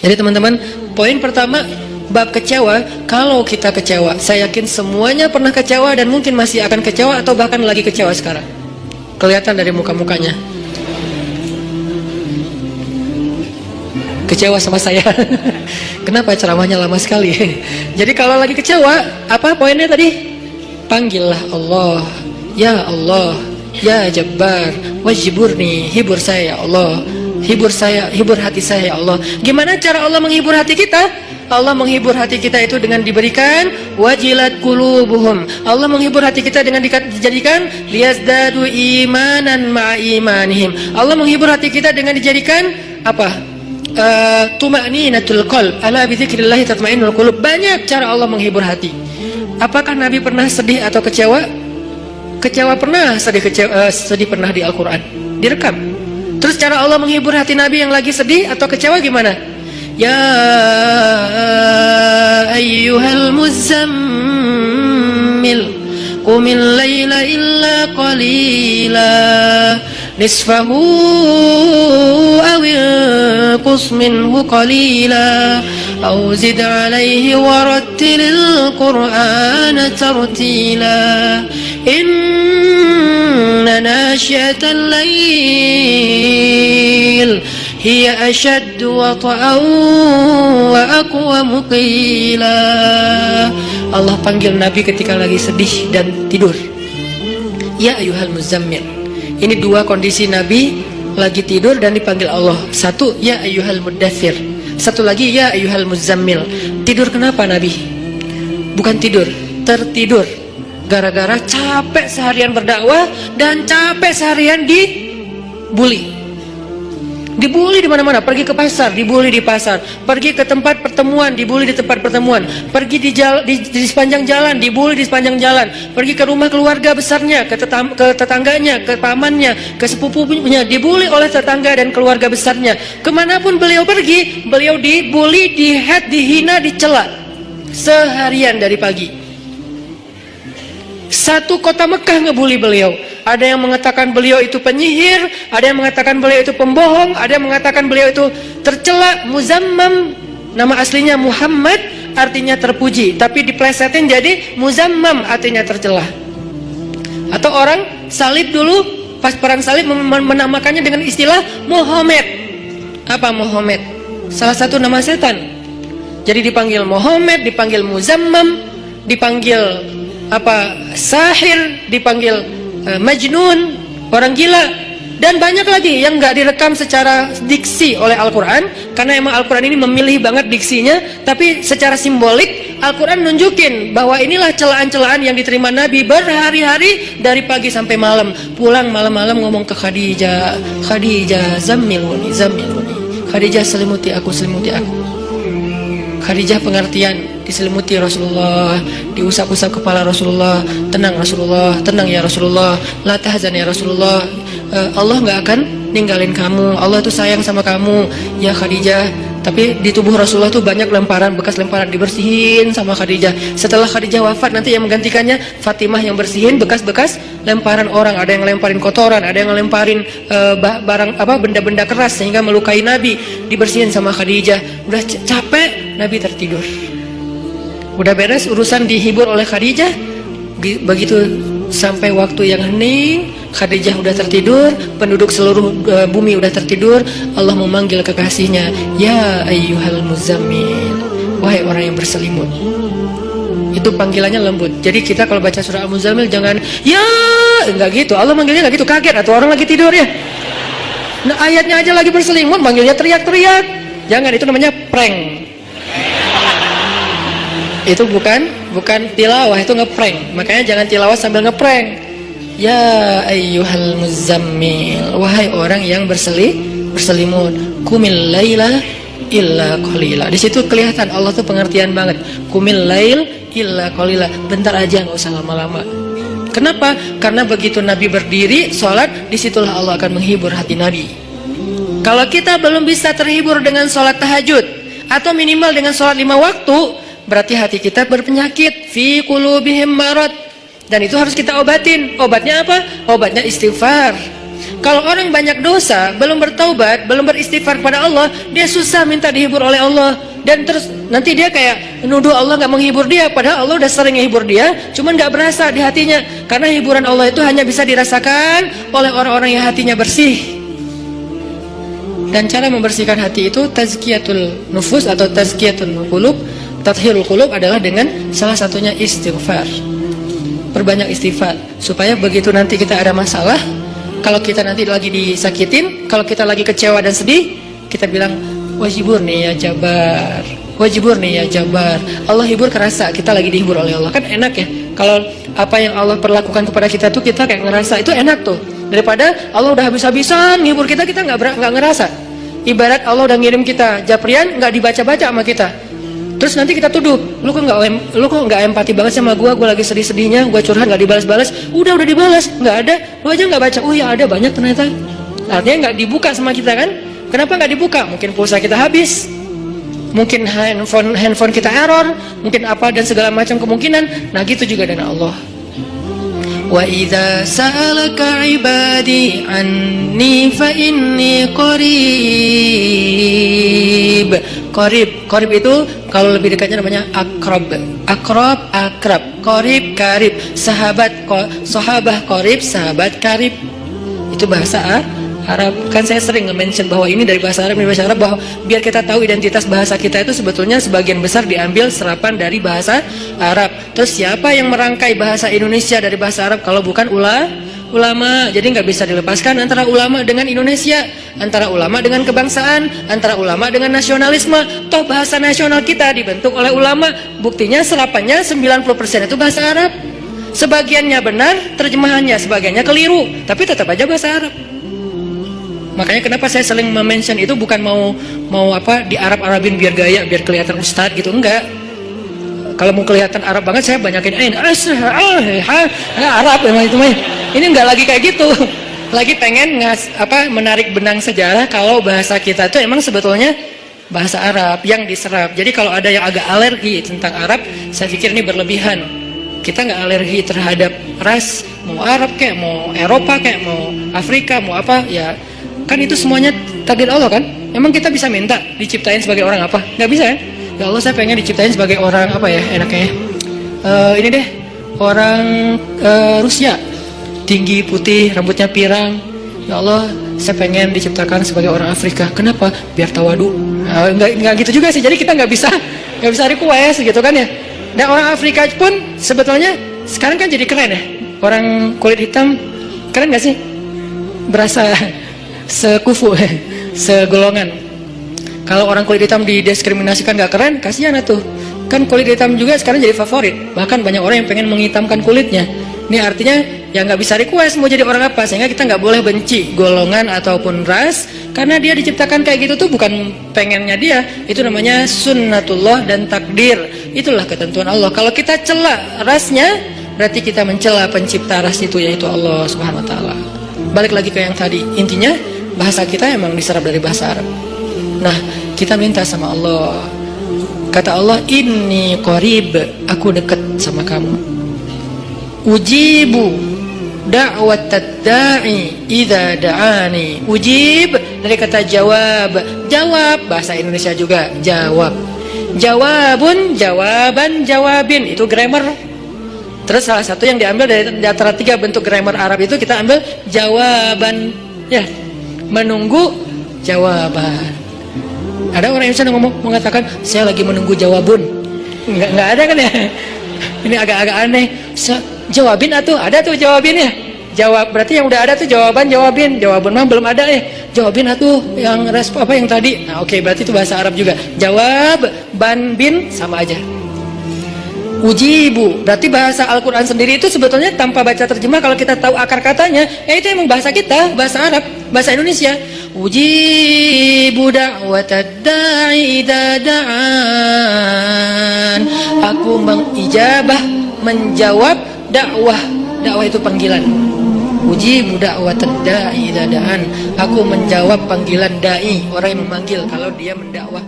Jadi teman-teman, poin pertama bab kecewa. Kalau kita kecewa, saya yakin semuanya pernah kecewa dan mungkin masih akan kecewa atau bahkan lagi kecewa sekarang. Kelihatan dari muka-mukanya. Kecewa sama saya. Kenapa ceramahnya lama sekali? Jadi kalau lagi kecewa, apa poinnya tadi? Panggillah Allah. Ya Allah, ya Jabbar, wajburni, hibur saya ya Allah. Hibur saya, hibur hati saya ya Allah. Gimana cara Allah menghibur hati kita? Allah menghibur hati kita itu dengan diberikan wajilat qulubuhum. Allah menghibur hati kita dengan dijadikan liyazdadu imanan ma'a imanihim. Allah menghibur hati kita dengan dijadikan apa? Tuma'ninatul qalb. Ala bi dzikrillah tatma'innul qulub. Banyak cara Allah menghibur hati. Apakah Nabi pernah sedih atau kecewa? Kecewa pernah, sedih pernah di Al-Qur'an. Direkam. Terus cara Allah menghibur hati Nabi yang lagi sedih atau kecewa gimana? Ya ayyuhal muzammil qumil laila illa qalila nisfahu aw inqus minhu qalila aw zid alayhi warattilil qur'ana tartila inna nashi'atal lail hiya ashaddu wata'an wa aqwamu qila. Allah panggil Nabi ketika lagi sedih dan tidur. Ya ayyuhal muzammil. Ini dua kondisi Nabi lagi tidur dan dipanggil Allah. Satu, ya ayyuhal muddathir. Satu lagi, ya ayyuhal muzammil. Tidur kenapa Nabi? Bukan tidur, tertidur. Gara-gara capek seharian berdakwah dan capek seharian dibully. Dibully di mana-mana, pergi ke pasar, dibully di pasar, pergi ke tempat pertemuan, dibully di tempat pertemuan, pergi di sepanjang jalan, dibully di sepanjang jalan, pergi ke rumah keluarga besarnya, ke tetangganya, ke pamannya, ke sepupunya, dibully oleh tetangga dan keluarga besarnya. Kemanapun beliau pergi, beliau dibully, dihat, dihina, dicela seharian dari pagi. Satu kota Mekah ngebully beliau. Ada yang mengatakan beliau itu penyihir, ada yang mengatakan beliau itu pembohong, ada yang mengatakan beliau itu tercela. Muzammam, nama aslinya Muhammad, artinya terpuji, tapi diplesetin jadi Muzammam, artinya tercela. Atau orang salib dulu, pas perang salib menamakannya dengan istilah Muhammad. Apa Muhammad? Salah satu nama setan. Jadi dipanggil Muhammad, dipanggil Muzammam, dipanggil apa? Sahir, dipanggil Majnun, orang gila, dan banyak lagi yang nggak direkam secara diksi oleh Al-Quran, karena emang Al-Quran ini memilih banget diksinya. Tapi secara simbolik Al-Quran nunjukin bahwa inilah celaan-celaan yang diterima Nabi berhari-hari dari pagi sampai malam. Pulang malam-malam ngomong ke Khadijah, Khadijah zammiluni, zammiluni, Khadijah selimuti aku, selimuti aku. Khadijah pengertian, diselimuti Rasulullah, diusap-usap kepala Rasulullah. Tenang Rasulullah, tenang ya Rasulullah, la tahzan ya Rasulullah, Allah nggak akan ninggalin kamu, Allah tuh sayang sama kamu ya Khadijah. Tapi di tubuh Rasulullah tuh banyak lemparan, bekas lemparan, dibersihin sama Khadijah. Setelah Khadijah wafat, nanti yang menggantikannya Fatimah yang bersihin bekas-bekas lemparan orang. Ada yang lemparin kotoran, ada yang lemparin barang apa, benda-benda keras sehingga melukai Nabi, dibersihin sama Khadijah. Udah capek, Nabi tertidur. Udah beres urusan, dihibur oleh Khadijah. Begitu sampai waktu yang hening, Khadijah udah tertidur, penduduk seluruh bumi udah tertidur. Allah memanggil kekasihnya, ya ayyuhal muzammil, wahai orang yang berselimut. Itu panggilannya lembut. Jadi kita kalau baca surah Al-Muzammil jangan ya, enggak gitu. Allah manggilnya enggak gitu, kaget atau orang lagi tidur ya. Nah ayatnya aja lagi berselimut, manggilnya teriak-teriak. Jangan, itu namanya prank. Itu bukan tilawah, itu ngeprank. Makanya jangan tilawah sambil ngeprank. Ya ayyuhal muzammil, wahai orang yang berselimut, kumil laila illa qalila. Di situ kelihatan Allah tuh pengertian banget. Kumil lail illa qalila, bentar aja, nggak usah lama-lama. Kenapa? Karena begitu Nabi berdiri sholat, disitulah Allah akan menghibur hati Nabi. Kalau kita belum bisa terhibur dengan sholat tahajud atau minimal dengan sholat 5 waktu, berarti hati kita berpenyakit, fi qulubihim marad, dan itu harus kita obatin. Obatnya apa? Obatnya istighfar. Kalau orang banyak dosa, belum bertaubat, belum beristighfar kepada Allah, dia susah minta dihibur oleh Allah. Dan terus nanti dia kayak nuduh Allah nggak menghibur dia, padahal Allah udah sering menghibur dia, cuman nggak berasa di hatinya. Karena hiburan Allah itu hanya bisa dirasakan oleh orang-orang yang hatinya bersih. Dan cara membersihkan hati itu tazkiyatul nufus atau tazkiyatul qulub, tathhirul qulub adalah dengan salah satunya istighfar. Perbanyak istighfar supaya begitu nanti kita ada masalah, kalau kita nanti lagi disakitin, kalau kita lagi kecewa dan sedih, kita bilang wajibur nih ya Jabar, wajibur nih ya Jabar. Allah hibur kerasa kita lagi dihibur oleh Allah. Kan enak ya kalau apa yang Allah perlakukan kepada kita tuh kita kayak ngerasa itu enak tuh, daripada Allah udah habis-habisan ngibur kita nggak ngerasa. Ibarat Allah udah ngirim kita Japrian, nggak dibaca-baca sama kita. Terus nanti kita tuduh, lu kok nggak empati banget sama gue lagi sedih-sedihnya, gue curhat nggak dibalas-balas. Udah dibalas, nggak ada, lu aja nggak baca. Oh ya ada, banyak ternyata. Artinya nggak dibuka sama kita kan? Kenapa nggak dibuka? Mungkin pulsa kita habis, mungkin handphone kita error, mungkin apa dan segala macam kemungkinan. Nah gitu juga dengan Allah. Wa idza sa'alaka 'ibadi anni fa inni qarib. Qarib itu kalau lebih dekatnya namanya akrab. Qarib, karib. Sahabah qarib, sahabat karib. Itu bahasa Arab. Kan saya sering nge-mention bahwa ini dari bahasa Arab, bahwa biar kita tahu identitas bahasa kita itu sebetulnya sebagian besar diambil serapan dari bahasa Arab. Terus siapa yang merangkai bahasa Indonesia dari bahasa Arab kalau bukan ulama? Jadi nggak bisa dilepaskan antara ulama dengan Indonesia, antara ulama dengan kebangsaan, antara ulama dengan nasionalisme. Toh bahasa nasional kita dibentuk oleh ulama. Buktinya serapannya 90% itu bahasa Arab. Sebagiannya benar, terjemahannya sebagiannya keliru, tapi tetap aja bahasa Arab. Makanya kenapa saya sering mention itu bukan mau apa di Arab-Arabin biar gaya, biar kelihatan ustadz gitu, enggak. Kalau mau kelihatan Arab banget saya banyakin Arab memang itu mah. Ini enggak lagi kayak gitu. Lagi pengen menarik benang sejarah kalau bahasa kita itu emang sebetulnya bahasa Arab yang diserap. Jadi kalau ada yang agak alergi tentang Arab, saya pikir ini berlebihan. Kita nggak alergi terhadap ras, mau Arab kayak, mau Eropa kayak, mau Afrika, mau apa ya. Kan itu semuanya takdir Allah kan. Emang kita bisa minta diciptain sebagai orang apa? Nggak bisa kan? Ya Allah saya pengen diciptain sebagai orang apa ya enaknya. Ini deh orang Rusia, tinggi putih rambutnya pirang. Ya Allah saya pengen diciptakan sebagai orang Afrika. Kenapa? Biar tawadu. Nggak gitu juga sih. Jadi kita nggak bisa request gitu kan ya. Dan orang Afrika pun sebetulnya sekarang kan jadi keren ya. Orang kulit hitam keren nggak sih? Berasa sekufu, segolongan. Kalau orang kulit hitam didiskriminasikan gak keren, kasihan tuh. Kan kulit hitam juga sekarang jadi favorit. Bahkan banyak orang yang pengen menghitamkan kulitnya. Ini artinya ya nggak bisa request mau jadi orang apa, sehingga kita nggak boleh benci golongan ataupun ras, karena dia diciptakan kayak gitu tuh bukan pengennya dia. Itu namanya sunnatullah dan takdir. Itulah ketentuan Allah. Kalau kita cela rasnya, berarti kita mencela pencipta ras itu, yaitu Allah Subhanahu Wa Taala. Balik lagi ke yang tadi, intinya bahasa kita emang diserap dari bahasa Arab. Nah, kita minta sama Allah. Kata Allah, inni qarib, aku dekat sama kamu. Ujibu da'watad da'i idza da'ani. Ujib dari kata jawab. Jawab bahasa Indonesia juga jawab. Jawabun, jawaban, jawabin, itu grammar. Terus salah satu yang diambil dari antara 3 bentuk grammar Arab itu kita ambil jawaban, ya, menunggu jawaban. Ada orang yang bisa mengatakan saya lagi menunggu jawabun. Nggak ada kan ya? Ini agak-agak aneh. Jawabin atuh, ada tuh jawabinnya. Jawab berarti yang udah ada tuh jawaban, jawabin. Jawabun mah belum ada ya. Jawabin atuh yang respon apa yang tadi. Nah, oke, berarti itu bahasa Arab juga. Jawab, ban, bin sama aja. Ujibu, berarti bahasa Al-Quran sendiri itu sebetulnya tanpa baca terjemah, kalau kita tahu akar katanya, itu emang bahasa kita, bahasa Arab, bahasa Indonesia. Ujibu da'watad da'i idza da'an. Aku mengijabah, menjawab dakwah. Dakwah itu panggilan. Ujibu da'watad da'i idza da'an. Aku menjawab panggilan dai, orang yang memanggil kalau dia mendakwah.